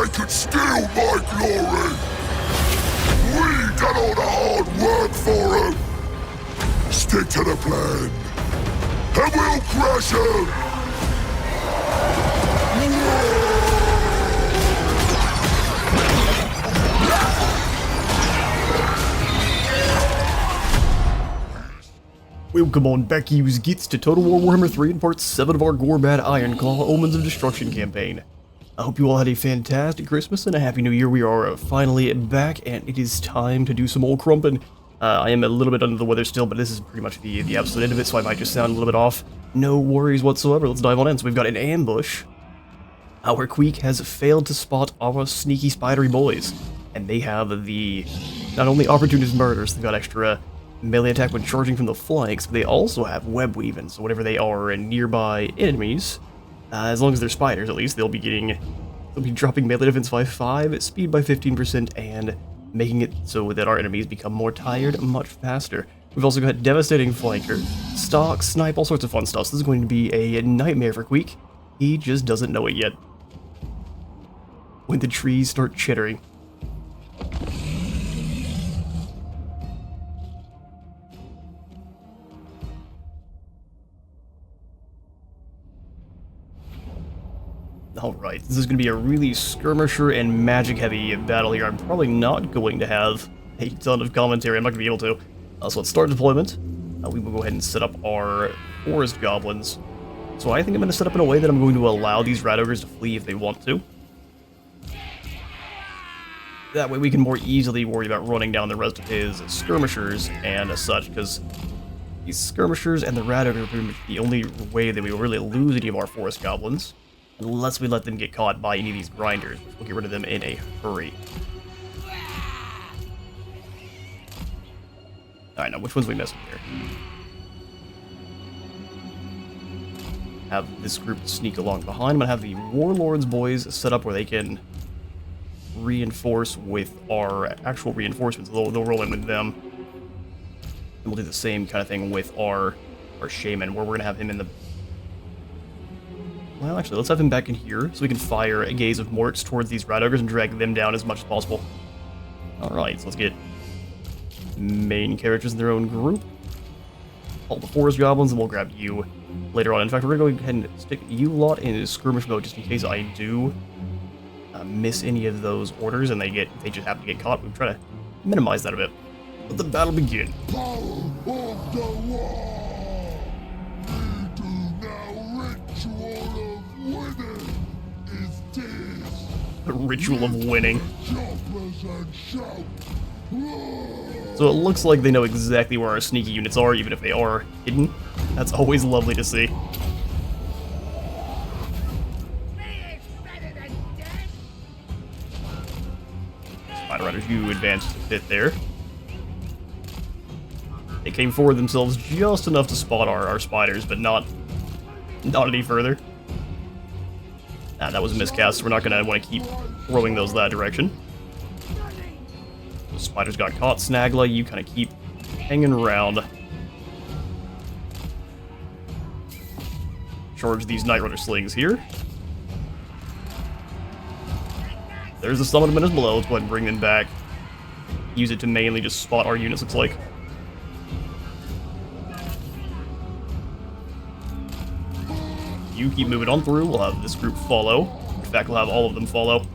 they could steal my glory. We done all the hard work for them. Stick to the plan, and we'll crush them. Welcome on back, you gits, to Total War Warhammer 3 and Part 7 of our Gorbad Ironclaw Omens of Destruction campaign. I hope you all had a fantastic Christmas and a Happy New Year. We are finally back, and it is time to do some old crumpin'. I am a little bit under the weather still, but this is pretty much the absolute end of it, so I might just sound a little bit off. No worries whatsoever. Let's dive on in. So we've got an ambush. Our Queek has failed to spot our sneaky spidery boys, and they have the not only opportunist murders, they've got extra melee attack when charging from the flanks, but they also have web weaving, so whenever they are in nearby enemies, as long as they're spiders at least, they'll be dropping melee defense by 5, speed by 15%, and making it so that our enemies become more tired much faster. We've also got devastating flanker, stalk, snipe, all sorts of fun stuff. So this is going to be a nightmare for Queek. He just doesn't know it yet. When the trees start chittering. Alright, this is going to be a really skirmisher and magic-heavy battle here. I'm probably not going to have a ton of commentary. I'm not going to be able to. So let's start deployment. We will go ahead and set up our forest goblins. So I think I'm going to set up in a way that I'm going to allow these rat ogres to flee if they want to. That way we can more easily worry about running down the rest of his skirmishers and such, because these skirmishers and the rat ogre are pretty much the only way that we will really lose any of our forest goblins. Unless we let them get caught by any of these grinders, which we'll get rid of them in a hurry. Alright, now which ones are we messing with here? Have this group sneak along behind. I'm gonna have the Warlords boys set up where they can reinforce with our actual reinforcements. They'll roll in with them. And we'll do the same kind of thing with our Shaman, where we're gonna have him in the... Well, actually, let's have him back in here, so we can fire a gaze of Morks towards these rat ogres and drag them down as much as possible. Alright, so let's get main characters in their own group. All the forest goblins, and we'll grab you later on. In fact, we're going to go ahead and stick you lot in skirmish mode, just in case I do miss any of those orders, and they just happen to get caught. We'll try to minimize that a bit. Let the battle begin. Power of the war! The ritual of winning. So it looks like they know exactly where our sneaky units are, even if they are hidden. That's always lovely to see. Spider Riders, you advanced a bit there. They came forward themselves just enough to spot our spiders, but not any further. That was a miscast, so we're not going to want to keep throwing those that direction. The spiders got caught. Snagla, you kind of keep hanging around. Charge these Night Runner slings here. There's the summon of minutes below. Let's go ahead and bring them back. Use it to mainly just spot our units, looks like. You keep moving on through. We'll have this group follow. In fact, we'll have all of them follow.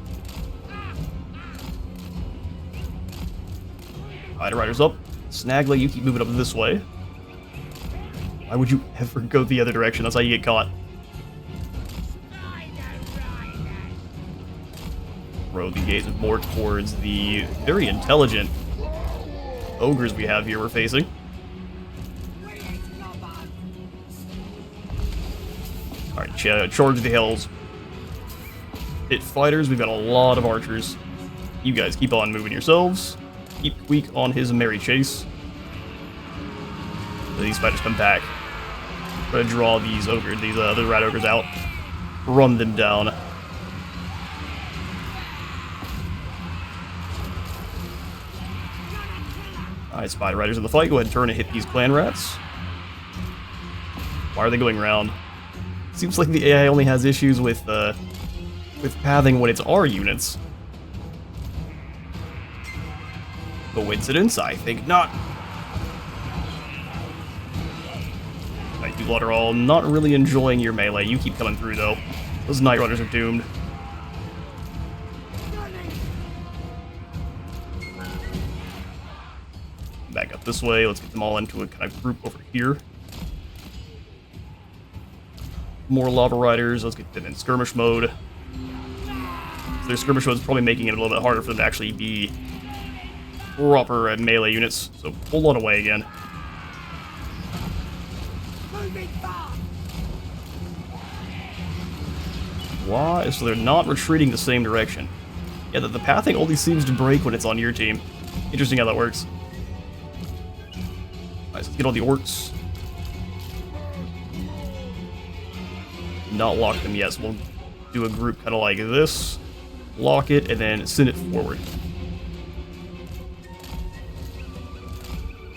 Spider Riders up. Snagla, you keep moving up this way. Why would you ever go the other direction? That's how you get caught. Throw the gaze more towards the very intelligent ogres we have here we're facing. Alright, charge the hills. Hit fighters, we've got a lot of archers. You guys keep on moving yourselves. Keep Queek on his merry chase. So these fighters come back. Try to draw these ogres, these other rat ogres out. Run them down. Alright, Spider Riders in the fight. Go ahead and turn and hit these clan rats. Why are they going round? Seems like the AI only has issues with with pathing when it's our units. Coincidence? I think not. Alright, you lot are all not really enjoying your melee. You keep coming through, though. Those Night Runners are doomed. Back up this way. Let's get them all into a kind of group over here. More Lava Riders. Let's get them in skirmish mode. So their skirmish mode is probably making it a little bit harder for them to actually be proper melee units. So pull on away again. Why? So they're not retreating the same direction. Yeah, the pathing only seems to break when it's on your team. Interesting how that works. Alright, so let's get all the orcs. Not lock them yet, so we'll do a group kind of like this. Lock it, and then send it forward.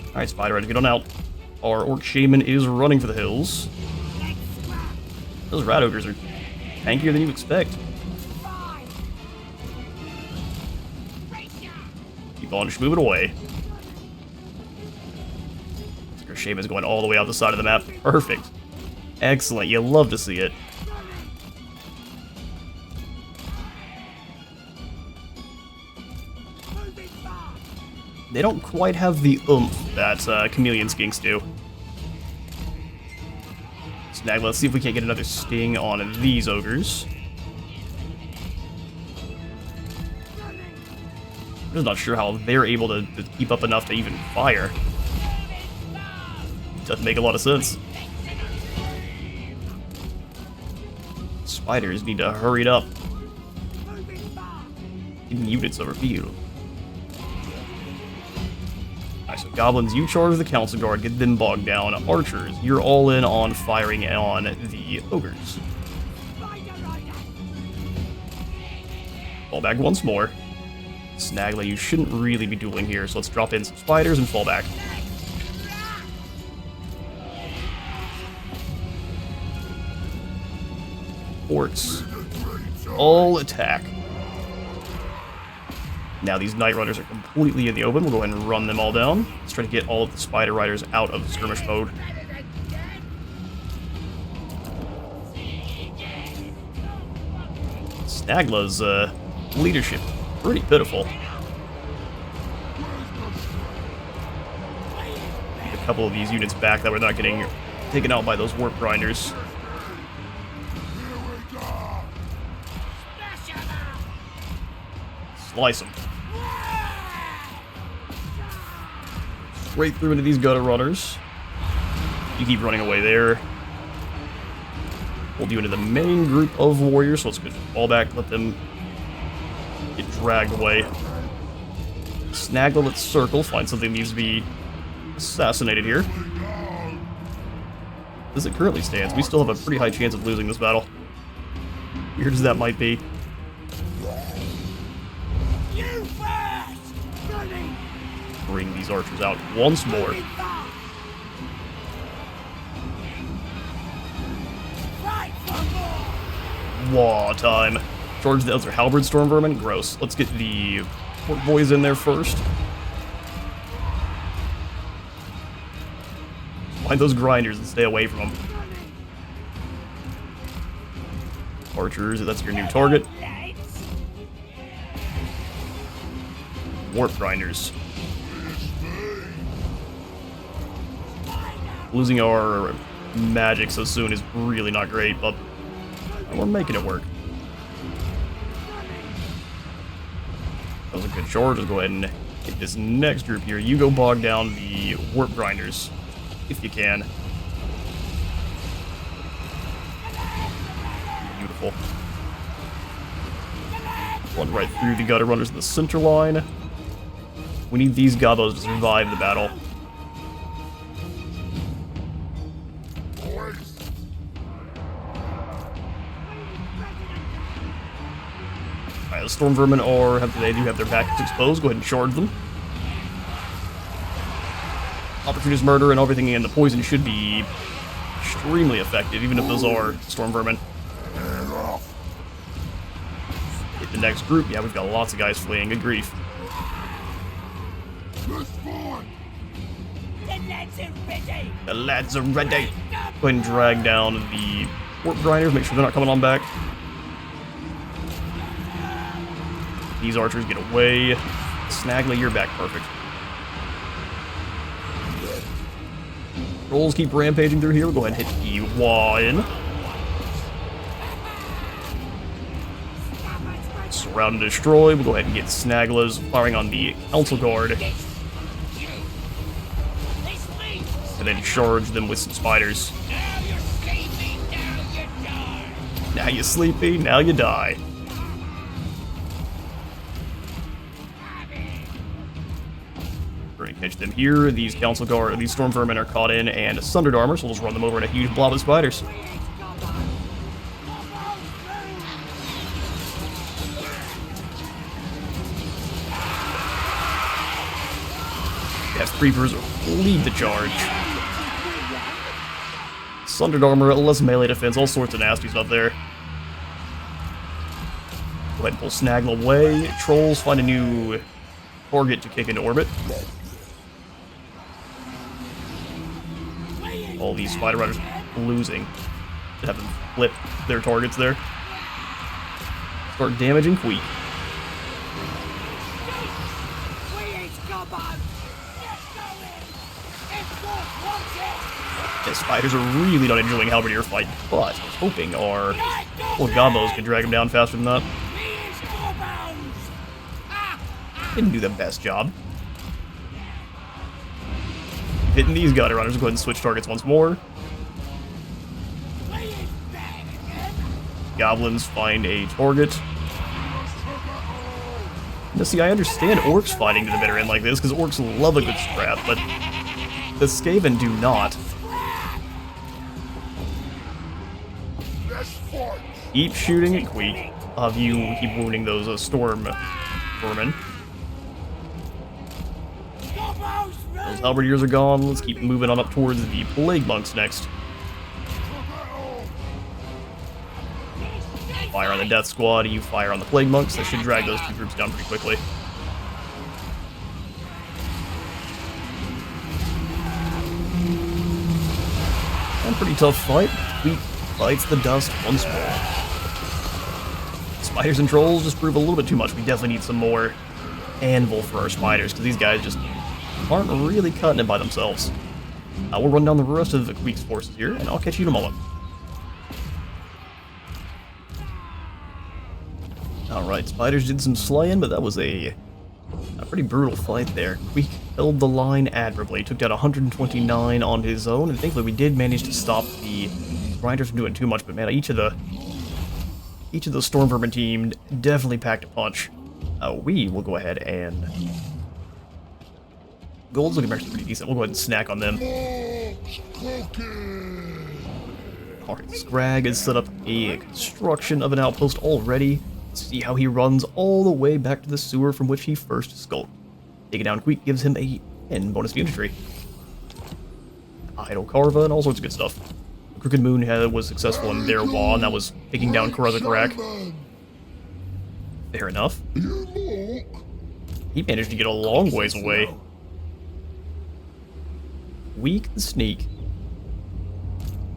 Alright, Spider Riders, get on out. Our Orc Shaman is running for the hills. Those Rat Ogres are tankier than you expect. Keep on just moving away. Our Shaman's going all the way out the side of the map. Perfect. Excellent, you love to see it. They don't quite have the oomph that Chameleon Skinks do. Snag, let's see if we can't get another sting on these ogres. I'm just not sure how they're able to keep up enough to even fire. Doesn't make a lot of sense. Spiders need to hurry it up. Getting units over field. Alright, so goblins, you charge the council guard, get them bogged down. Archers, you're all in on firing on the ogres. Fall back once more. Snagla, you shouldn't really be dueling here, so let's drop in some spiders and fall back. Orcs, all attack. Now these Night Runners are completely in the open. We'll go ahead and run them all down. Let's try to get all of the Spider Riders out of skirmish mode. Snagla's leadership, pretty pitiful. Get a couple of these units back that we're not getting taken out by those Warp Grinders. Slice them. Straight through into these Gutter Runners. You keep running away there. Hold you into the main group of warriors, so let's go fall back, let them get dragged away. Snaggle, let's circle, find something that needs to be assassinated here. As it currently stands, we still have a pretty high chance of losing this battle. Weird as that might be. Bring these archers out once more. War time. Charge the other halberd storm vermin. Gross. Let's get the Orc boys in there first. Find those grinders and stay away from them. Archers, that's your new target. Warp grinders. Losing our magic so soon is really not great, but we're making it work. That was a good charge. Let's go ahead and get this next group here. You go bog down the Warp Grinders, if you can. Beautiful. Run right through the Gutter Runners in the center line. We need these gobos to survive the battle. The Storm Vermin they do have their backs exposed. Go ahead and charge them. Opportunist Murder and everything in the poison should be extremely effective, even if those are Storm Vermin. next group. Yeah, we've got lots of guys fleeing. Good grief. Let's fight! The lads are ready. Go ahead and drag down the orc grinders. Make sure they're not coming on back. These archers get away. Snaggly, you're back. Perfect. Trolls keep rampaging through here. We'll go ahead and hit E1. Surround and destroy. We'll go ahead and get Snagglas firing on the Council Guard. And then charge them with some spiders. Now you're sleepy, now you die. We're gonna catch them here. These Council Guard, these Storm Vermin are caught in and sundered armor, so we'll just run them over in a huge blob of spiders. Yes, Creepers lead the charge. Sundered armor, less melee defense, all sorts of nasty stuff there. Go ahead and pull Snaggle away. Trolls find a new target to kick into orbit. All these Spider Riders losing. Should have them flip their targets there. Start damaging Queek. The spiders are really not enjoying Halberdier fight, but I was hoping our little Gobos could drag him down faster than that. Didn't do the best job. Hitting these gutter runners. Go ahead and switch targets once more. Goblins find a target. Now see, I understand orcs fighting to the bitter end like this, because orcs love a good scrap, but the Skaven do not. Keep shooting at Queek. You keep wounding those storm vermin. Those halberdiers are gone. Let's keep moving on up towards the plague monks next. Fire on the death squad, you fire on the plague monks. That should drag those two groups down pretty quickly. And pretty tough fight. Queek bites the dust once more. Spiders and trolls just prove a little bit too much. We definitely need some more anvil for our spiders, because these guys just aren't really cutting it by themselves. We'll run down the rest of the Queek's forces here, and I'll catch you in a moment. Alright, spiders did some slaying, but that was a pretty brutal fight there. Queek held the line admirably, took down 129 on his own, and thankfully we did manage to stop the grinders from doing too much, but man, each of the Storm Vermin team definitely packed a punch. We will go ahead and... Gold's looking actually pretty decent. We'll go ahead and snack on them. Alright, Scrag has set up a construction of an outpost already. Let's see how he runs all the way back to the sewer from which he first skulked. Taking down Queek gives him a 10 bonus to infantry. Idle Carva and all sorts of good stuff. Crooked Moon was successful in their wall, and that was taking down Karazakarak. Fair enough. He managed to get a long ways away. Weak and sneak.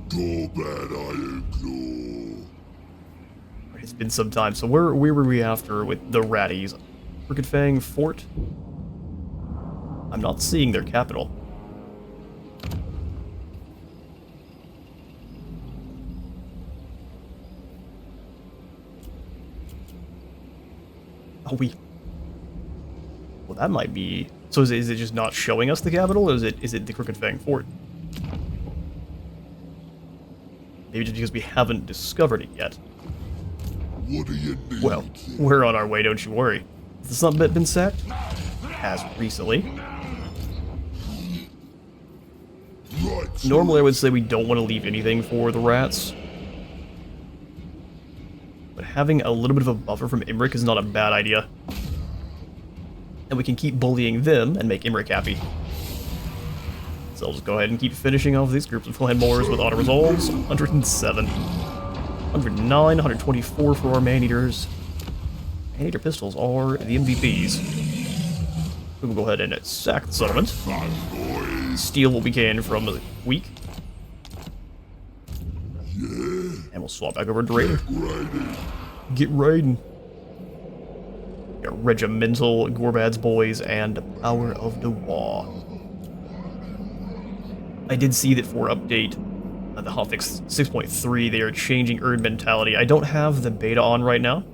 Gorbad Ironclaw. It's been some time. So where were we after with the Ratties? Crooked Fang Fort? I'm not seeing their capital. Oh, well, that might be... So is it just not showing us the capital, or is it the Crooked Fang Fort? Maybe just because we haven't discovered it yet. What do you need? Well, we're on our way, don't you worry. Has the Sunbit been sacked? It has recently. Right, Normally I would say we don't want to leave anything for the rats. But having a little bit of a buffer from Imric is not a bad idea. And we can keep bullying them and make Imric happy. So I'll just go ahead and keep finishing off these groups of Flamboars with auto resolves. 107. 109, 124 for our man-eaters. Anti-air pistols are the MVPs. We will go ahead and sack the settlement. Steal what we can from the weak. And we'll swap back over to raiding. Get raiding. Got Regimental, Gorbad's Boys, and Power of the War. I did see that for update, the hotfix 6.3, they are changing Erd mentality. I don't have the beta on right now,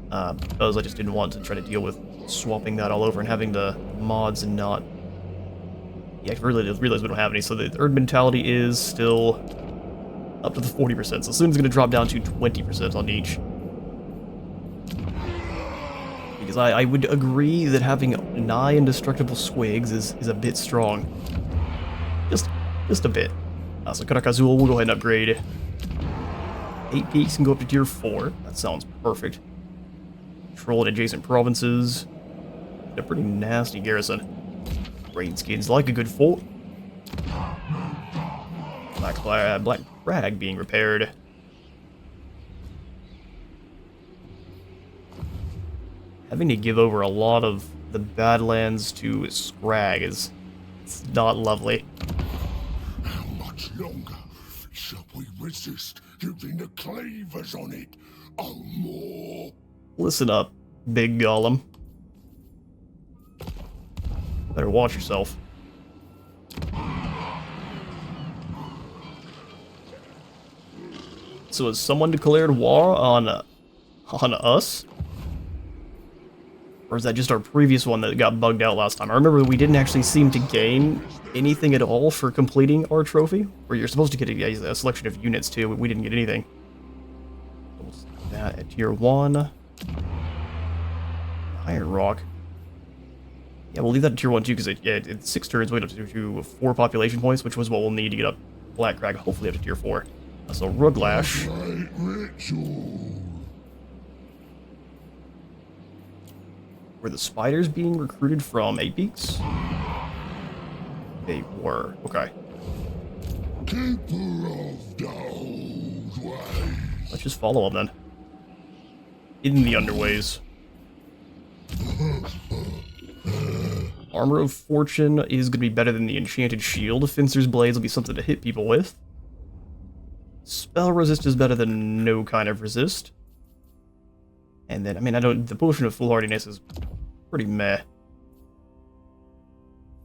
because I just didn't want to try to deal with swapping that all over and having the mods and not... Yeah, I really realize we don't have any, so the Erd mentality is still up to the 40%, so soon it's going to drop down to 20% on each. Because I would agree that having nigh indestructible Squigs is a bit strong. Just a bit. So Karakazul will go ahead and upgrade. 8 peaks can go up to tier 4. That sounds perfect. Control in adjacent provinces. A pretty nasty garrison. Raid skins like a good fort. Black Crag being repaired. Having to give over a lot of the Badlands to Scrag is... it's not lovely. How much longer shall we resist using the cleavers on it? Oh, more. Listen up, big golem. Better watch yourself. So has someone declared war on us? Or is that just our previous one that got bugged out last time? I remember we didn't actually seem to gain anything at all for completing our trophy. Where you're supposed to get a selection of units too, but we didn't get anything. We'll see that at tier 1. Iron Rock. Yeah, we'll leave that at tier 1 too, because it's 6 turns, we get up to 4 population points, which was what we'll need to get up Black Crag, hopefully up to tier 4. So Ruglash. Were the spiders being recruited from 8 peaks? They were. Okay. Keeper of the old ways. Let's just follow them then. In the underways. Armor of Fortune is going to be better than the Enchanted Shield. Fencer's Blades will be something to hit people with. Spell Resist is better than no kind of resist. And then, I mean, the Potion of Foolhardiness is pretty meh.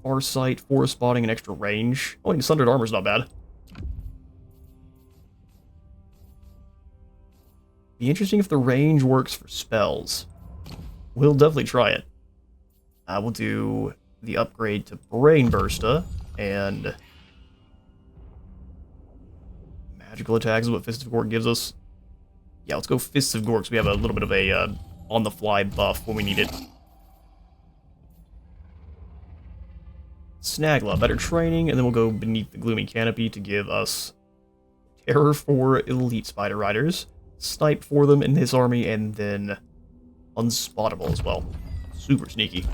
Farsight, Forest Spotting, and extra range. Oh, and Sundered Armor's not bad. Be interesting if the range works for spells. We'll definitely try it. We'll do the upgrade to Brain Bursta, and... magical attacks is what Fist of Gork gives us. Yeah, let's go Fists of Gork so we have a little bit of a on-the-fly buff when we need it. Snagla, better training, and then we'll go Beneath the Gloomy Canopy to give us Terror for Elite Spider Riders, Snipe for them in this army, and then Unspottable as well. Super sneaky.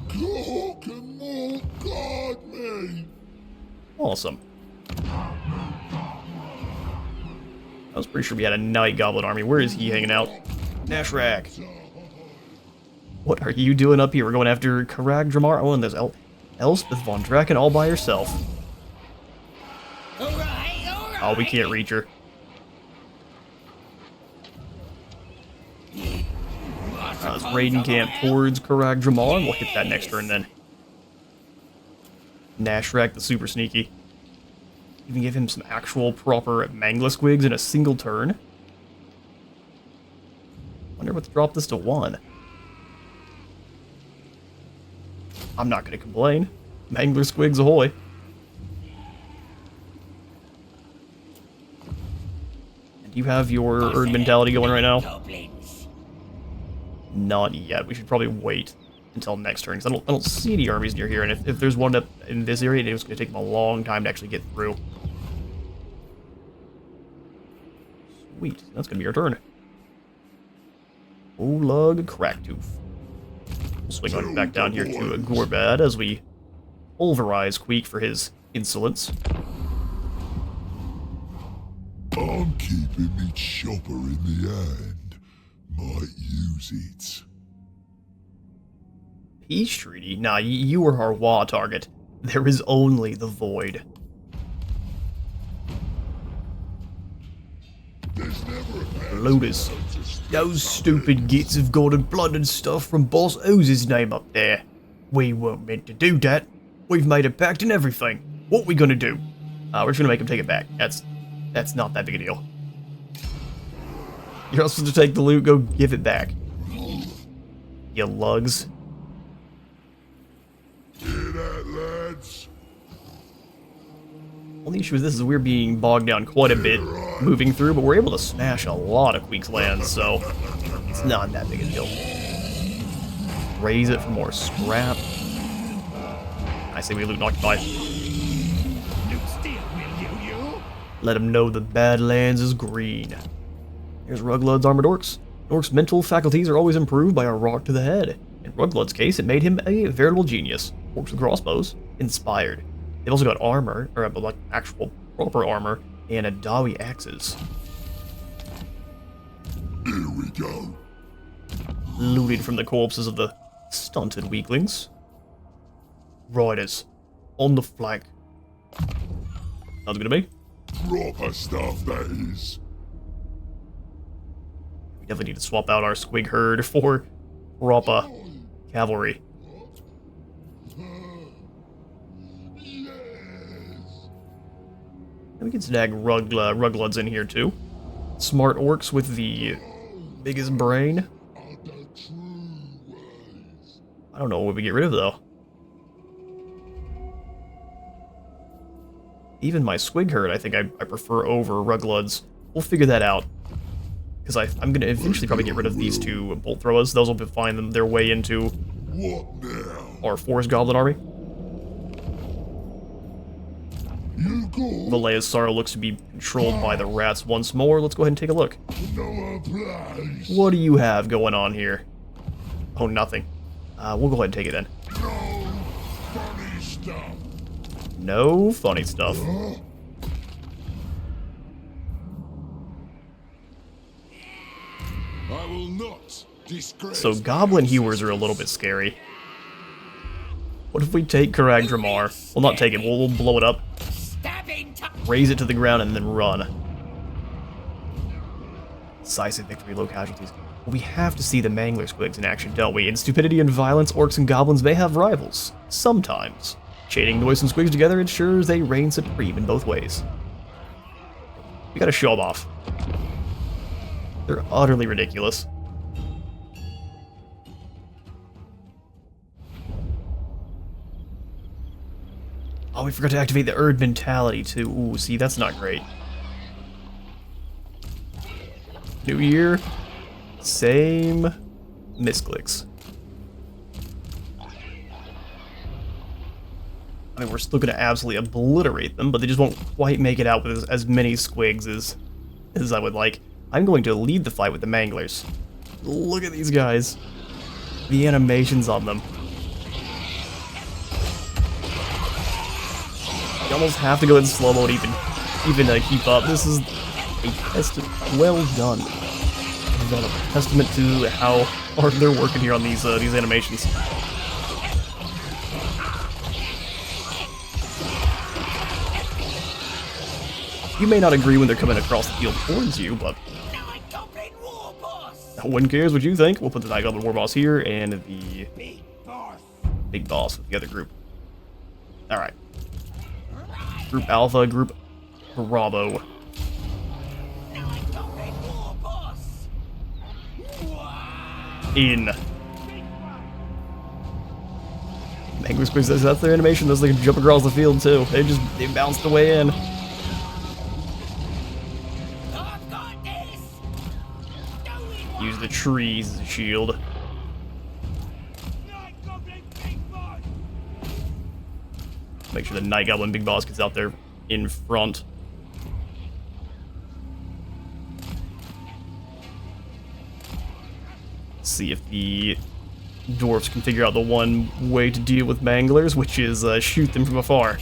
Gork and more guard me. Awesome. I was pretty sure we had a Night Goblin army. Where is he hanging out? Nashrak. What are you doing up here? We're going after Karag Dramar. Oh, and there's Elspeth von Draken all by herself. Oh, we can't reach her. Let's raid and camp towards Karag Dramar, and we'll hit that next turn then. Nashrak, the super sneaky. Even give him some actual proper Mangla Squigs in a single turn. Wonder what's dropped this to 1. I'm not gonna complain. Mangler Squigs ahoy. And you have your Erd mentality going right now? Not yet. We should probably wait until next turn, because I don't see any armies near here, and if there's one up in this area, it's going to take them a long time to actually get through. Sweet. That's going to be our turn. Oleg Cracktooth. We'll swing on back down here to Gorbad as we pulverize Queek for his insolence. I'm keeping me chopper in the hand. Might use it. Peace treaty? Nah, you are our Wa target. There is only the void. There's never a bad Lotus. time to spit Those something. stupid gits have gone and plundered stuff from Boss Ooz's name up there. We weren't meant to do that. We've made a pact and everything. What we gonna do? We're just gonna make him take it back. That's not that big a deal. You're not supposed to take the loot, go give it back. You lugs. Hear that, lads? Only issue with this is we're being bogged down quite a bit moving through, but we're able to smash a lot of Queek's lands, so it's not that big a deal. Raise it for more scrap. I say we loot and occupy. Let them know the Badlands is green. Here's Ruglud's Armored Orcs. Orcs' mental faculties are always improved by a rock to the head. In Ruglud's case, it made him a veritable genius. Orcs with crossbows, inspired. They've also got armor, or like actual proper armor, and Adawi axes. Here we go. Looted from the corpses of the stunted weaklings. Riders, on the flank. Sounds good to me. Proper stuff, that is. We definitely need to swap out our Squig herd for proper cavalry. And we can snag Rugluds in here too. Smart orcs with the biggest brain. I don't know what we get rid of though. Even my Squig herd, I think I prefer over Rugluds. We'll figure that out. Because I'm going to eventually probably get rid of these two bolt throwers. Those will find them their way into What now? our forest goblin army. You go. Valea's Sorrow looks to be controlled by the rats once more. Let's go ahead and take a look. No place. What do you have going on here? Oh, nothing. We'll go ahead and take it then. No funny stuff. No funny stuff. Huh? I will not disgrace. So goblin hewers are a little bit scary. What if we take Karag Dramar? Well, not take it. We'll blow it up, raise it to the ground, and then run. Decisive victory, low casualties. We have to see the Mangler Squigs in action, don't we? In stupidity and violence, orcs and goblins may have rivals. Sometimes. Chaining Noise and Squigs together ensures they reign supreme in both ways. We gotta show them off. They're utterly ridiculous. Oh, we forgot to activate the Erd mentality too. Ooh, see, that's not great. New year, same misclicks. I mean, we're still gonna absolutely obliterate them, but they just won't quite make it out with as many Squigs as I would like. I'm going to lead the fight with the Manglers. Look at these guys. The animations on them. You almost have to go in slow mode even keep up. This is a well done. A testament to how hard they're working here on these animations. You may not agree when they're coming across the field towards you, but no one cares what you think. We'll put the Night Goblin War Boss here and the Big Boss with the other group. Alright. Group Alpha, Group Bravo. In. Mangler Squigs, that's their animation. Those they can jump across the field too. They bounced the way in. Use the trees as a shield. Make sure the Night Goblin Big Boss gets out there in front. See if the dwarves can figure out the one way to deal with Manglers, which is shoot them from afar.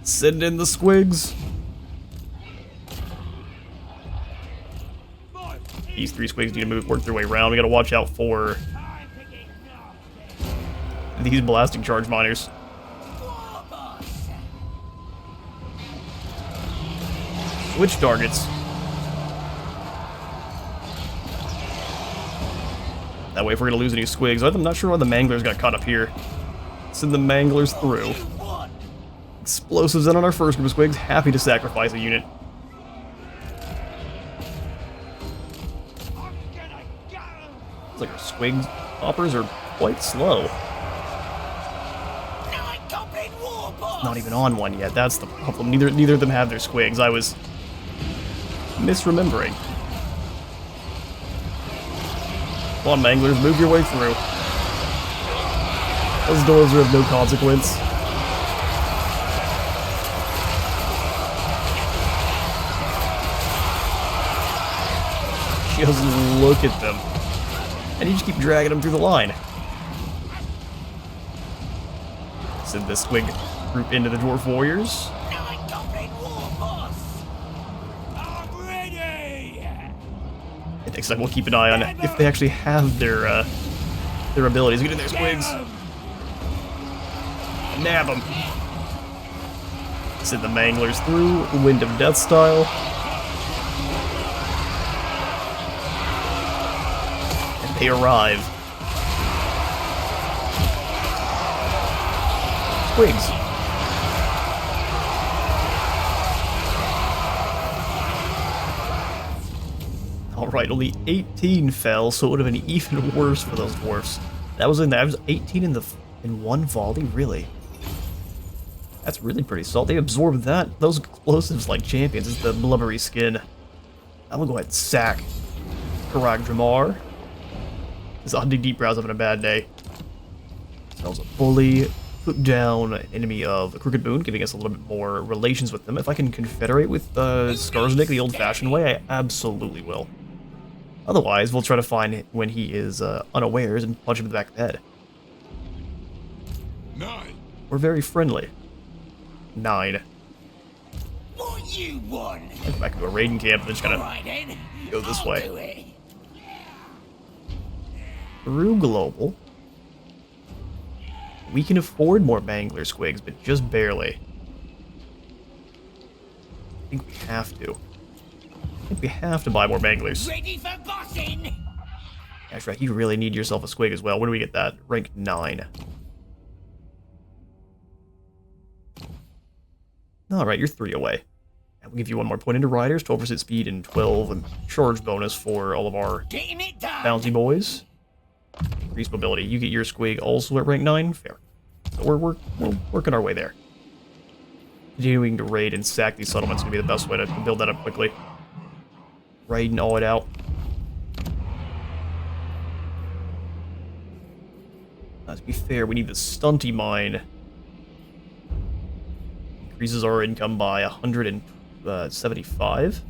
Send in the Squigs. These 3 Squigs need to work their way around. We gotta watch out for these blasting charge miners. Switch targets. That way, if we're gonna lose any Squigs, I'm not sure why the Manglers got caught up here. Send the Manglers through. Explosives in on our first group of Squigs. Happy to sacrifice a unit. Looks like our Squigs hoppers are quite slow. Not even on one yet. That's the problem. Neither of them have their Squigs. I was misremembering. Come on, Manglers, move your way through. Those doors are of no consequence. Just look at them. And you just keep dragging them through the line. Send this Squig group into the Dwarf Warriors. And next time we'll keep an eye on if they actually have their abilities. Get in there, Squigs. Nab them. Send the Manglers through. Wind of Death style. And they arrive. Squigs. Alright, only 18 fell, so it would have been even worse for those dwarfs. That was 18 in one volley, really? That's really pretty solid. They absorbed those explosives like champions. It's the blubbery skin. I'm gonna go ahead and sack Karag Dramar. This Adi Deep Brow's having a bad day. Smells a bully. Put down an enemy of Crooked Boon, giving us a little bit more relations with them. If I can confederate with Skarsnik the old-fashioned way, I absolutely will. Otherwise, we'll try to find when he is unawares and punch him in the back of the head. 9. We're very friendly. 9. What you want? Go back into a raiding camp and just kind of go this way. Through Global. We can afford more Mangler Squigs, but just barely. I think we have to. I think we have to buy more Manglers. Ready for bossing? That's right, you really need yourself a Squig as well. When do we get that? Rank 9. Alright, you're 3 away. And we'll give you 1 more point into Riders, 12% speed and 12 and charge bonus for all of our bouncy boys. Increased mobility. You get your Squig also at rank 9? Fair. So we're working our way there. Continuing to raid and sack these settlements is going to be the best way to build that up quickly. Raid and all it out. To be fair, we need the Stunty Mine. Increases our income by 175. It's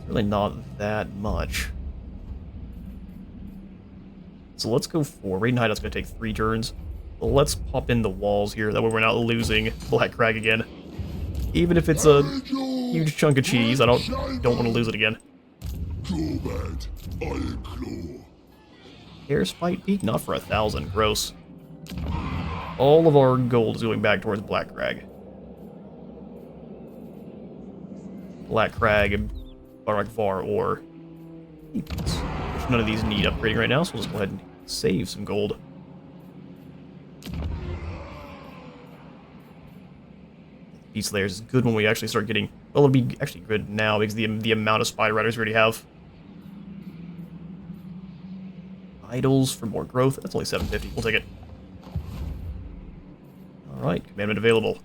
really not that much. So let's go for Raid and Hideout's going to take 3 turns. Let's pop in the walls here, that way we're not losing Black Crag again. Even if it's a huge chunk of cheese, I don't want to lose it again. Gorbad Ironclaw. Airspite Peak, not for 1,000. Gross. All of our gold is going back towards Black Crag. Black Crag, Barak Var, or none of these need upgrading right now, so we'll just go ahead and save some gold. Beast Layers is good when we actually start getting... Well, it'll be actually good now because the amount of Spider Riders we already have. Idols for more growth. That's only 750. We'll take it. Alright, commandment available.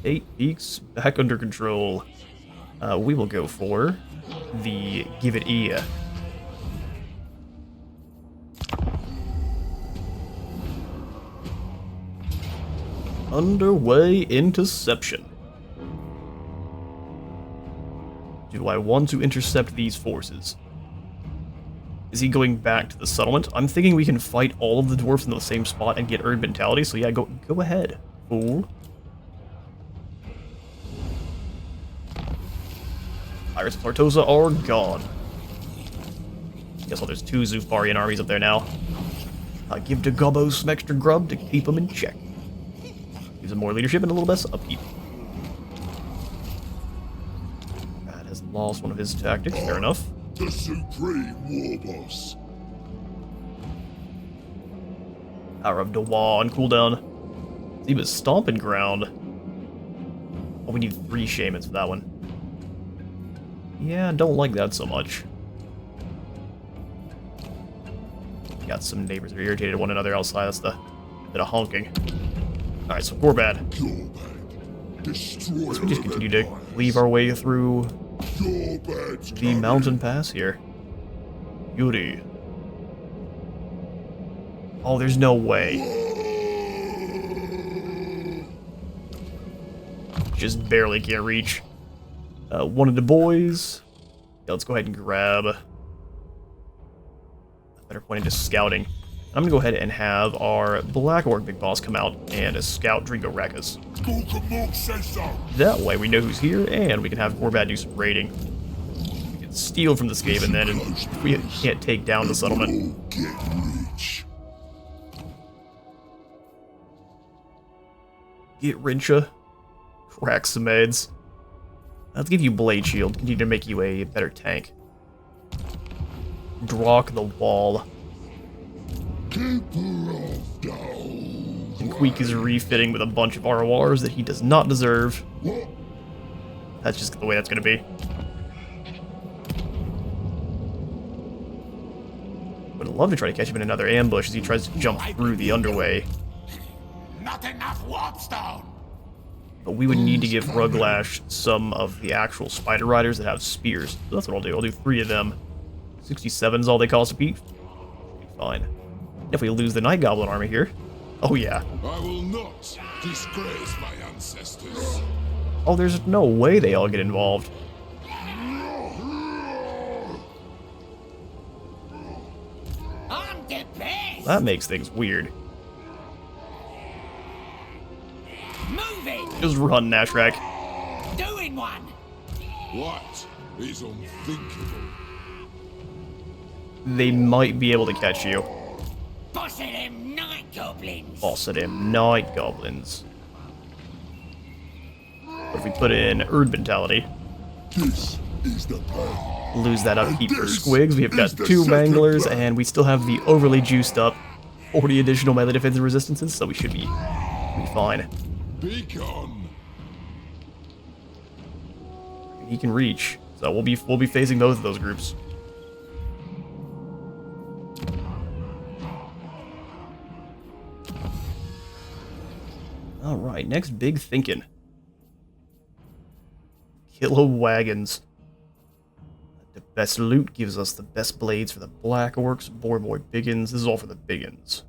8 peaks back under control. We will go for the Give It E. Underway interception. Do I want to intercept these forces? Is he going back to the settlement? I'm thinking we can fight all of the dwarfs in the same spot and get earned mentality, so yeah, go ahead, fool. Pirates of Lartosa are gone. Guess well, there's 2 Zufarian armies up there now. I'll give to Gobbo some extra grub to keep them in check. Gives him more leadership and a little less upkeep. That has lost one of his tactics, fair enough. The supreme war boss. Power of Dewa on cooldown. Ziba's Stomping Ground. Oh, we need 3 Shamans for that one. Yeah, don't like that so much. Got some neighbors that are irritated at one another outside. That's the bit of honking. Alright, so Gorbad. Gorbad. Destroyer. So we just continue to leave our way through Gorbad's the coming. mountain pass here. Beauty. Oh, there's no way. Just barely can't reach. One of the boys. Yeah, let's go ahead and grab a better point into scouting. I'm gonna go ahead and have our Black Orc Big Boss come out and scout Dringo Rakas. That way we know who's here, and we can have Gorbad do some raiding. We can steal from the Skaven then, and if we can't take down the settlement. Get rich. Get Rincha. Crack some meds. Let's give you Blade Shield. Continue to make you a better tank. Drock the Wall. And Queek is refitting with a bunch of RORs that he does not deserve. That's just the way that's going to be. Would love to try to catch him in another ambush as he tries to jump through the underway. Not enough warpstone. But we would need to give Ruglash some of the actual Spider Riders that have spears. So that's what I'll do. I'll do 3 of them. 67 is all they cost a piece. Fine. If we lose the Night Goblin army here. Oh yeah. I will not disgrace my ancestors. Oh, there's no way they all get involved. I'm the best. That makes things weird. Move it. Just run, Nashrak. Doing one. What is unthinkable? They might be able to catch you. Boss of them night goblins. Boss of them Night Goblins. But if we put in Erd Mentality, This is the plan. lose that upkeep for This Squigs, we have got is the 2 second Manglers, plan. and we still have the overly juiced up 40 additional melee defensive resistances, so we should be fine. Be gone. He can reach, so we'll be facing both of those groups. All right, next big thinking. Kilo wagons. The best loot gives us the best blades for the Black Orcs. Boy biggins. This is all for the biggins.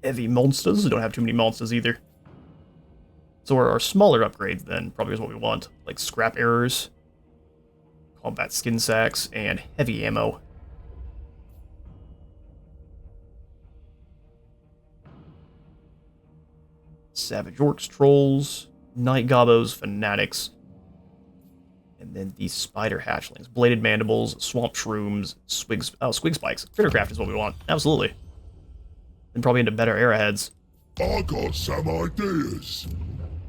Heavy monsters. We don't have too many monsters either. So our smaller upgrades then probably is what we want, like scrap arrows, combat skin sacks, and heavy ammo. Savage Orcs, Trolls, Night Gobbos, Fanatics, and then these Spider Hatchlings, Bladed Mandibles, Swamp Shrooms, Squig Spikes. Crittercraft is what we want, absolutely. And probably into better arrowheads. I got some ideas.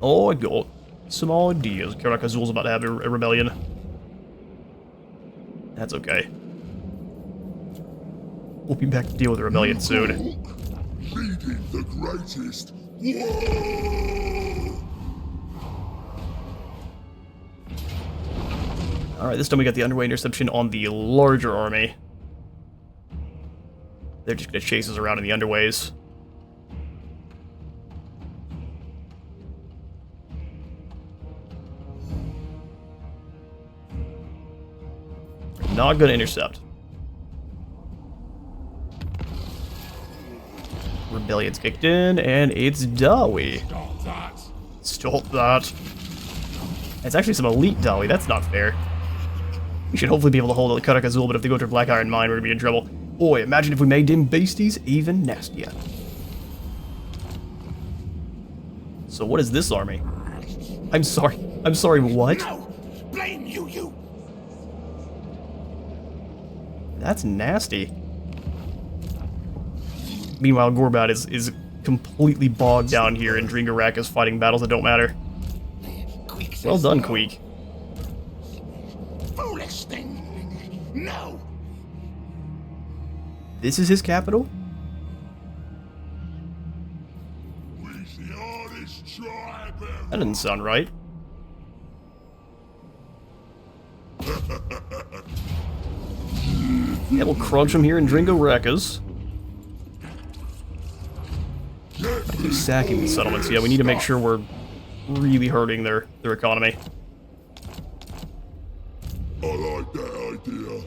Oh, I got some ideas. Karak Azul's about to have a rebellion. That's okay. We'll be back to deal with the rebellion soon. Leading the greatest war. Alright, this time we got the underway interception on the larger army. They're just gonna chase us around in the underways. Not gonna intercept. Rebellion's kicked in, and it's Dawi. Stop that. Stop that. It's actually some elite Dawi, that's not fair. We should hopefully be able to hold the Karak Azul, but if they go to a Black Iron Mine, we're gonna be in trouble. Boy, imagine if we made them beasties even nastier. So what is this army? I'm sorry, what? No. Blame you, That's nasty. Meanwhile, Gorbad is completely bogged down here, and Dringarak is fighting battles that don't matter. Well done, Queek. Foolish thing. No. This is his capital? That doesn't sound right. Yeah, we'll crunch him here in Dringarakis. Keep sacking these settlements. Yeah, we need to make sure we're really hurting their economy. I like that idea.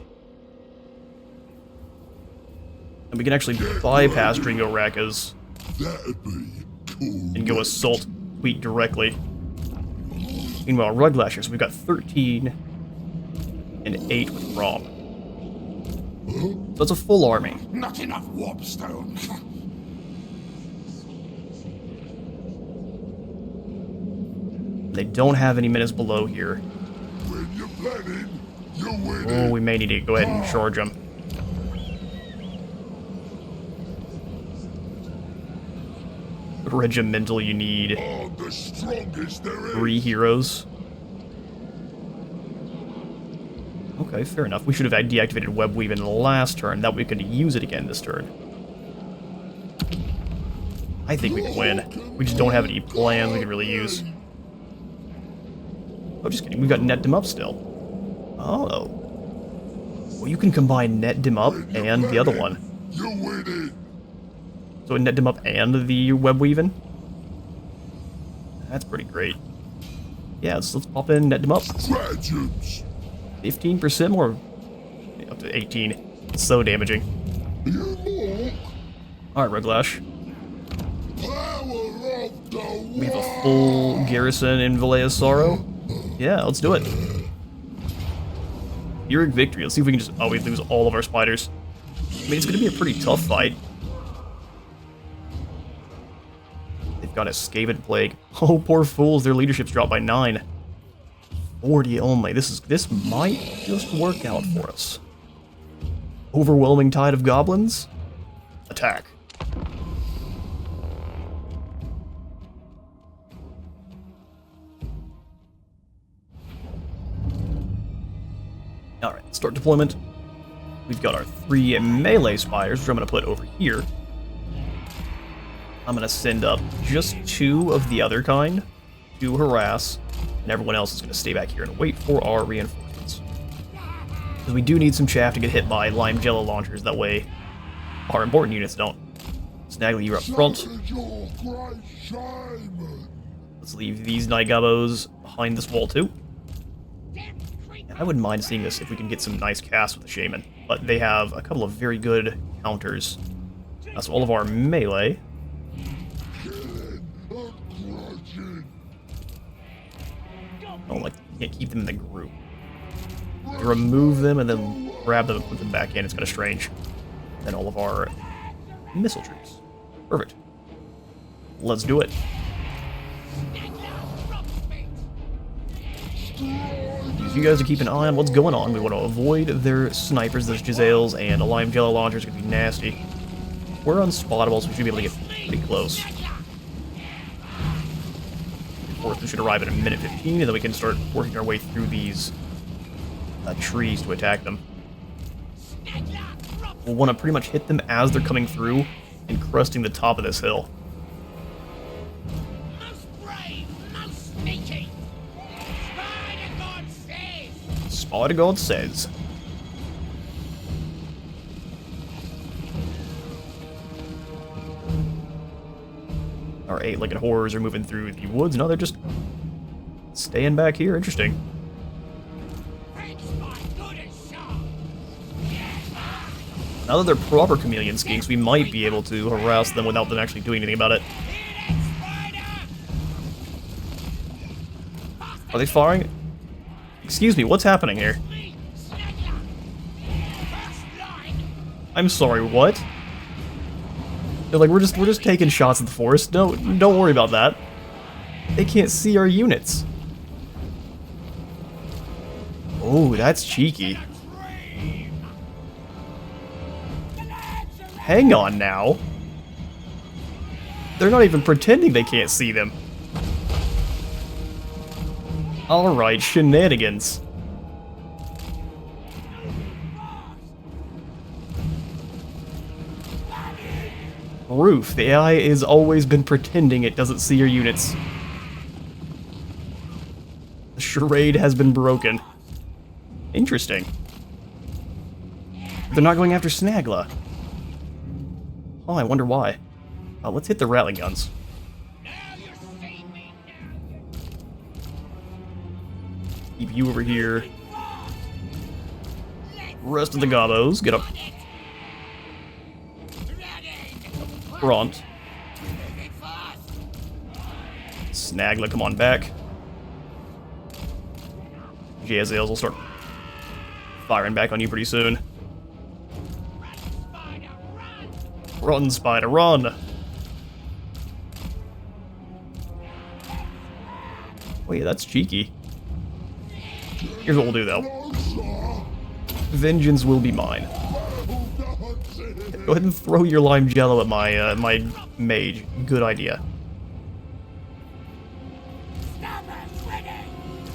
And we can actually bypass Dringarakis That'd be cool. and go assault Wheat directly. Meanwhile, Ruglashers, we've got 13 and 8 with Rom. So it's a full army. Not enough warpstone. They don't have any minutes below here. When you're planning, you win Oh, it. we may need to go ahead and charge them. Regimental, you need Oh, the strongest there is. 3 heroes. Okay, fair enough. We should have deactivated Web Weave in the last turn. That way we could use it again this turn. I think we can win. We just don't have any plans we can really use. Oh, just kidding. We've got Net Dim Up still. Oh. Well, you can combine Net Dim Up and the other one. You win it. So Net Dim Up and the Web Weaving? That's pretty great. Yeah, let's pop in Net Dim Up. Stratagems. 15% more. Up to 18. It's so damaging. You Alright, Ruglash. power of the We have a full garrison in Vallea's Sorrow. Yeah, let's do it. Pyrrhic victory. Let's see if we can just... Oh, we lose all of our spiders. I mean, it's going to be a pretty tough fight. They've got a Skaven Plague. Oh, poor fools. Their leadership's dropped by 9. 40 only. This might just work out for us. Overwhelming tide of goblins. Attack. Alright, let's start deployment. We've got our 3 melee spires, which I'm going to put over here. I'm going to send up just 2 of the other kind to harass, and everyone else is going to stay back here and wait for our reinforcements. Because we do need some chaff to get hit by lime jello launchers, that way our important units don't. Snaggly, you're up front. Let's leave these Night Gabbos behind this wall too. I wouldn't mind seeing this if we can get some nice casts with the Shaman, but they have a couple of very good counters. That's all of our melee. Oh, like, you can't keep them in the group. You remove them and then grab them and put them back in. It's kind of strange. Then all of our missile troops. Perfect. Let's do it. You guys to keep an eye on what's going on. We want to avoid their snipers, those Giselles, and a lime jello launcher is going to be nasty. We're unspottable, so we should be able to get pretty close. Of course, we should arrive in a minute 15, and then we can start working our way through these trees to attack them. We'll want to pretty much hit them as they're coming through and crusting the top of this hill. Most brave, most sneaky. Spider God says. Spider God says. Our 8-legged horrors are moving through the woods. No, they're just staying back here. Interesting. Thanks, my good and sharp. Now that they're proper chameleon skinks, we might be able to harass them without them actually doing anything about it. Are they firing? Excuse me, what's happening here? I'm sorry, what? They're like, we're just taking shots at the forest. No, don't worry about that. They can't see our units. Oh, that's cheeky. Hang on now. They're not even pretending they can't see them. Alright, shenanigans. Roof, the AI has always been pretending it doesn't see your units. The charade has been broken. Interesting. They're not going after Snagla. Oh, I wonder why. Let's hit the Rattling guns. Keep you over here. Rest of the gobos, get up front. Snagla, come on back. Jazales will start firing back on you pretty soon. Run, Spider, run! Wait, that's cheeky. Here's what we'll do, though. Vengeance will be mine. Go ahead and throw your lime jello at my my mage. Good idea.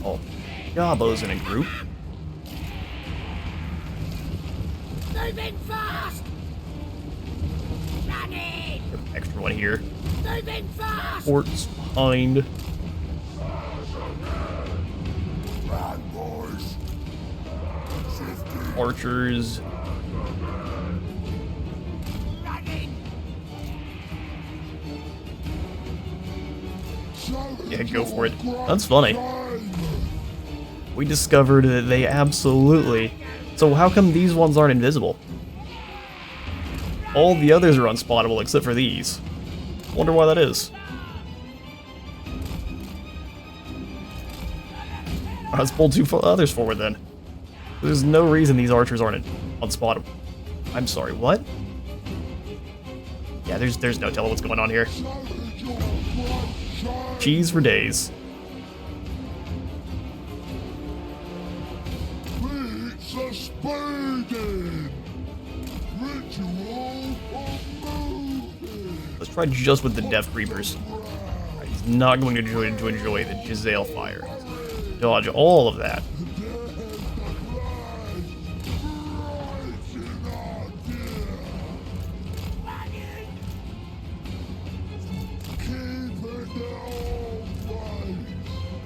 Oh, Gobbo's in a group. Moving fast! Running! Extra one here. Moving fast! Orcs behind. Run, boys. Archers. Running! Yeah, go for it. That's funny. We discovered that they absolutely... So how come these ones aren't invisible? All the others are unspottable except for these. Wonder why that is. Let's pull two others forward then. There's no reason these archers aren't unspottable. I'm sorry, what? Yeah, there's no telling what's going on here. Cheese for days. It's a speeding ritual of moving. Let's try just with the Death Reapers. Alright, he's not going to enjoy the Giselle fire. Dodge all of that.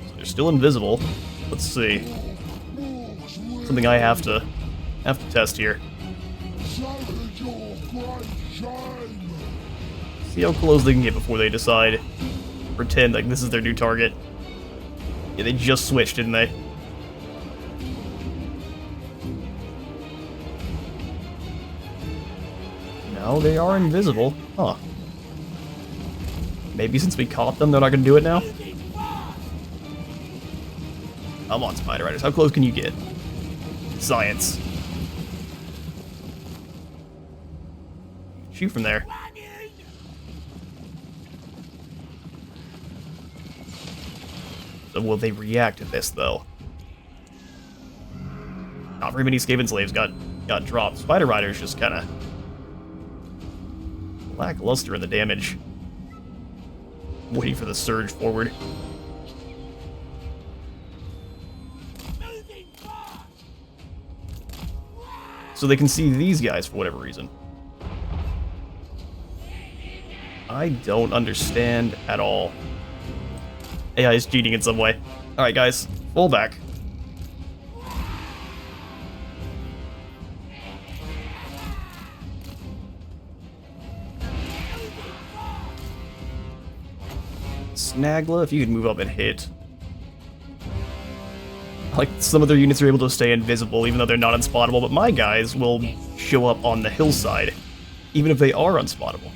So they're still invisible. Let's see. Something I have to test here. See how close they can get before they decide. Pretend like this is their new target. Yeah, they just switched, didn't they? No, they are invisible. Huh. Maybe since we caught them, they're not gonna do it now? Come on, Spider Riders. How close can you get? Science. Shoot from there. So will they react to this, though? Not very many Skaven slaves got dropped. Spider Riders just kind of lackluster in the damage. Waiting for the surge forward. So they can see these guys for whatever reason. I don't understand at all. AI is cheating in some way. Alright guys, fall back. Snagla, if you could move up and hit. Like, some of their units are able to stay invisible even though they're not unspottable, but my guys will show up on the hillside, even if they are unspottable.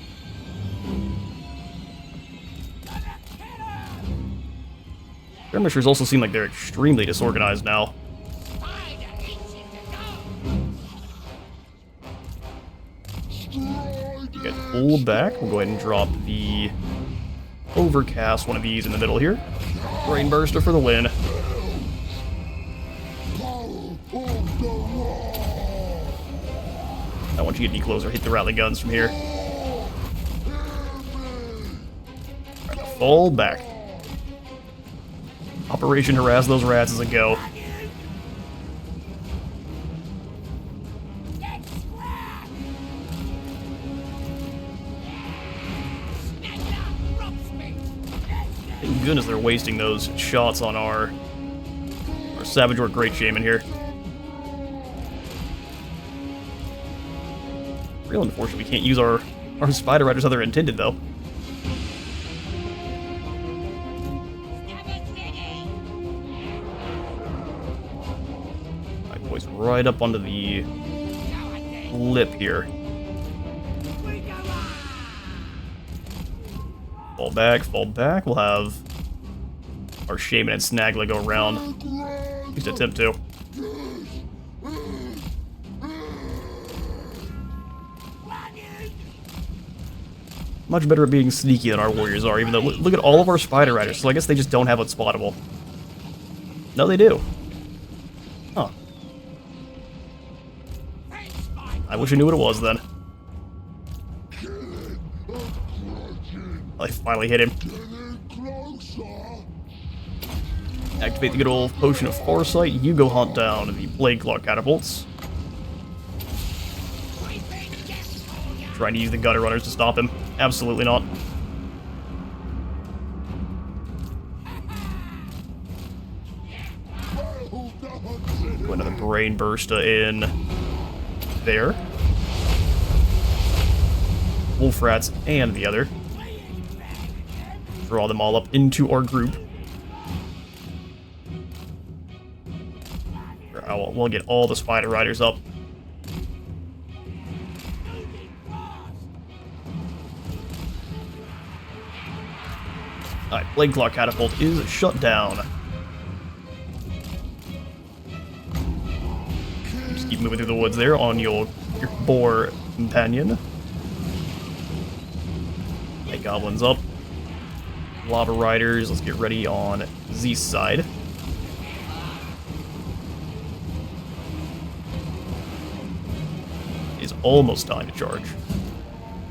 Skirmishers also seem like they're extremely disorganized now. You get pulled back. We'll go ahead and drop the Overcast, one of these in the middle here. Brainburster for the win. I want you to get any closer. Hit the rally guns from here. Alright, now fall back. Operation Harass those rats as a go. Thank goodness they're wasting those shots on our Savage Orc Great Shaman here. Real unfortunate we can't use our Spider Riders how they're intended, though. Alright, boys, right up onto the lip here. Fall back, fall back. We'll have our Shaman and Snagla go around. At least attempt to. Much better at being sneaky than our warriors are, even though look at all of our Spider Riders, so I guess they just don't have unspottable. No, they do. Huh. I wish I knew what it was then. I finally hit him. Activate the good old Potion of Farsight. You go hunt down the Blade Claw catapults. Trying to use the Gutter Runners to stop him. Absolutely not. Put another Brain Burster in there. Wolf Rats and the other. Draw them all up into our group. We'll get all the Spider Riders up. Alright, Blade Claw Catapult is shut down. Just keep moving through the woods there on your boar companion. Hey, goblins up. Lava Riders, let's get ready on Z's side. It's almost time to charge.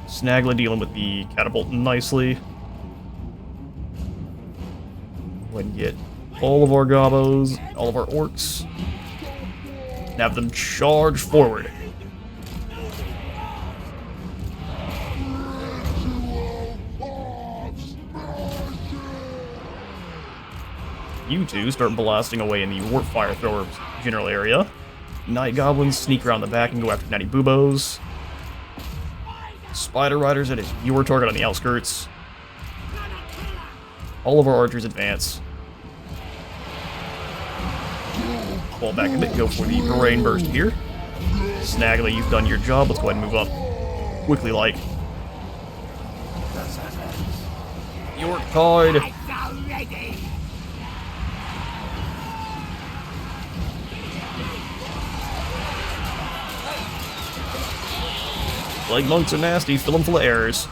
Snagla dealing with the catapult nicely. Go ahead and get all of our gobos, all of our orcs, and have them charge forward. You two start blasting away in the Warp Fire Thrower's general area. Night Goblins sneak around the back and go after Natty Boobos. Spider Riders, it is your target on the outskirts. All of our archers advance. Fall back a bit, go for the Brain Burst here. Snagla, you've done your job, let's go ahead and move up. Quickly like. York Tide. Like monks are nasty, fill them full of errors.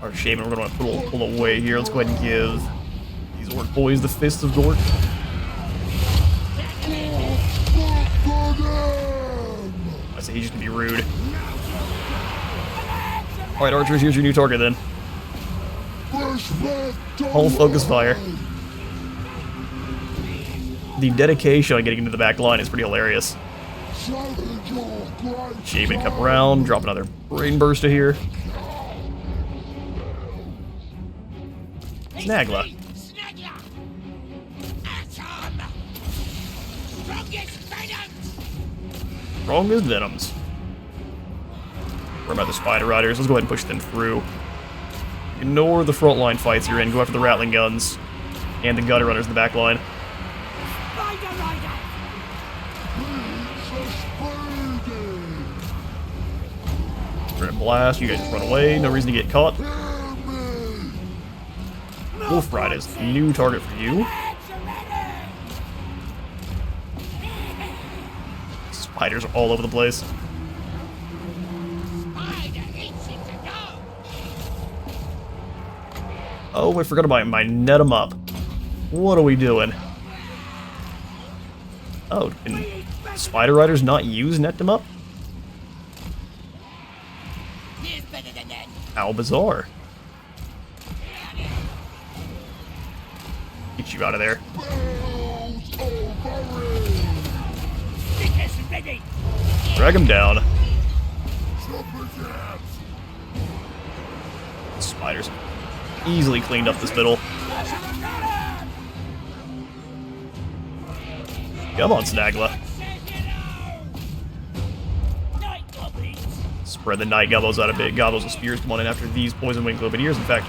Our Shaman, we're going to pull away here. Let's go ahead and give these orc boys the Fists of Gork. I say he's just going to be rude. Alright, archers, here's your new target then. All focus fire. The dedication on getting into the back line is pretty hilarious. Shaman come around, drop another Brain Burster here. Snagla. Strongest Venoms. Where about the Spider Riders? Let's go ahead and push them through. Ignore the frontline fights you're in. Go after the Rattling Guns and the Gutter Runners in the back line. We're gonna blast. You guys just run away. No reason to get caught. Wolf Ride is a new target for you. Spiders are all over the place. Oh, I forgot about my net 'em up. What are we doing? Oh, can Spider Riders not use Net Them Up? Here's better than that. How bizarre. Get you out of there. Stickers ready. Drag him down. Spiders easily cleaned up this middle. Come on, Snagla. Night goblins. Spread the night gobbles out a bit. Gobbles of spears come on in after these poison wing globadiers. In fact,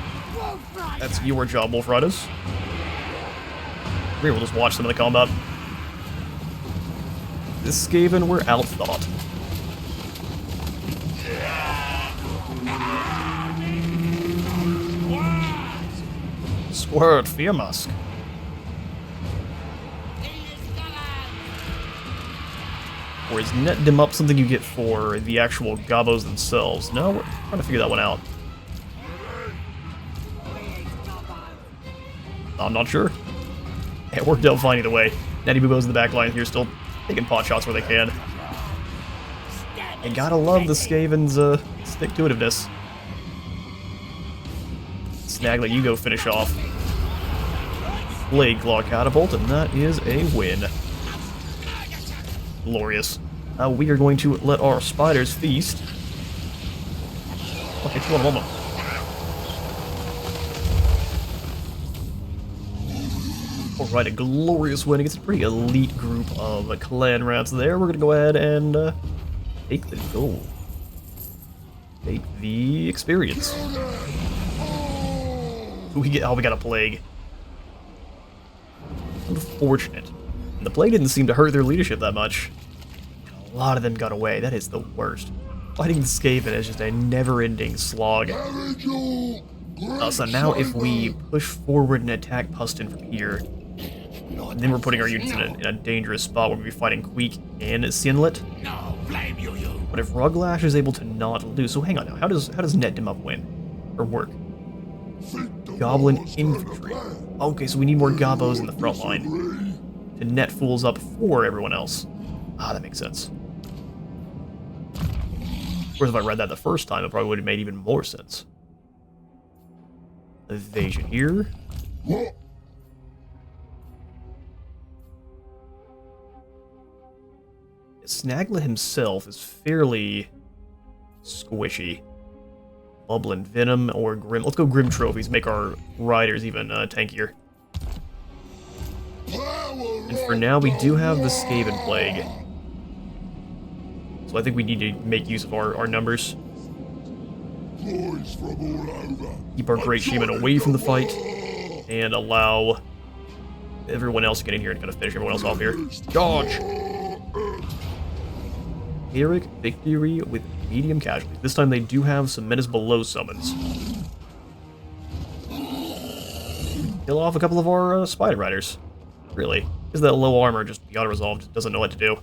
that's your job, Wolf Riders. Here, we'll just watch some of the combat. This Skaven were outthought. Squirt, Fear Musk. Or is Net Them Up something you get for the actual gobos themselves? No, we're trying to figure that one out. I'm not sure. It worked out fine either way. Natty Boobos in the back line here still taking pot shots where they can. And gotta love the Skaven's stick-to-itiveness. Snagla, you go finish off. Blade Claw Catapult, and that is a win. Glorious. Now we are going to let our spiders feast. Okay, come on, mama. Alright, a glorious win against a pretty elite group of clan rats there. We're gonna go ahead and take the gold. Take the experience. We got a plague. Unfortunate. And the plague didn't seem to hurt their leadership that much. A lot of them got away. That is the worst. Fighting the Skaven is just a never-ending slog. So now if we push forward and attack Pustin from here, then we're putting our units in a dangerous spot where we'll be fighting Queek and Sinlet. No, blame you. But if Ruglash is able to not lose, so hang on now, how does Net Them Up win? Or work? Goblin infantry. Okay, so we need more gobos in the front line to net fools up for everyone else. Ah, that makes sense. Of course, if I read that the first time, it probably would have made even more sense. Evasion here. Snagla himself is fairly squishy. Bubbling Venom or Grim. Let's go Grim Trophies, make our riders even tankier. And for now, we do have the Skaven Plague. So I think we need to make use of our numbers. Keep our Great Shaman away from the fight, and allow everyone else to get in here and kind of finish everyone else off here. Dodge! Heroic victory with medium casualties. This time they do have some Menace Below summons. Kill off a couple of our Spider Riders. Really. Because that low armor just beyond resolved doesn't know what to do.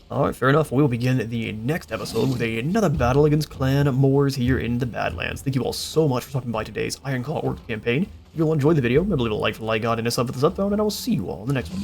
Alright, fair enough. We'll begin the next episode with another battle against Clan Moors here in the Badlands. Thank you all so much for stopping by today's Ironclaw Orcs campaign. If you all enjoyed the video, remember to leave a like for the like god and a sub for the sub phone, and I will see you all in the next one.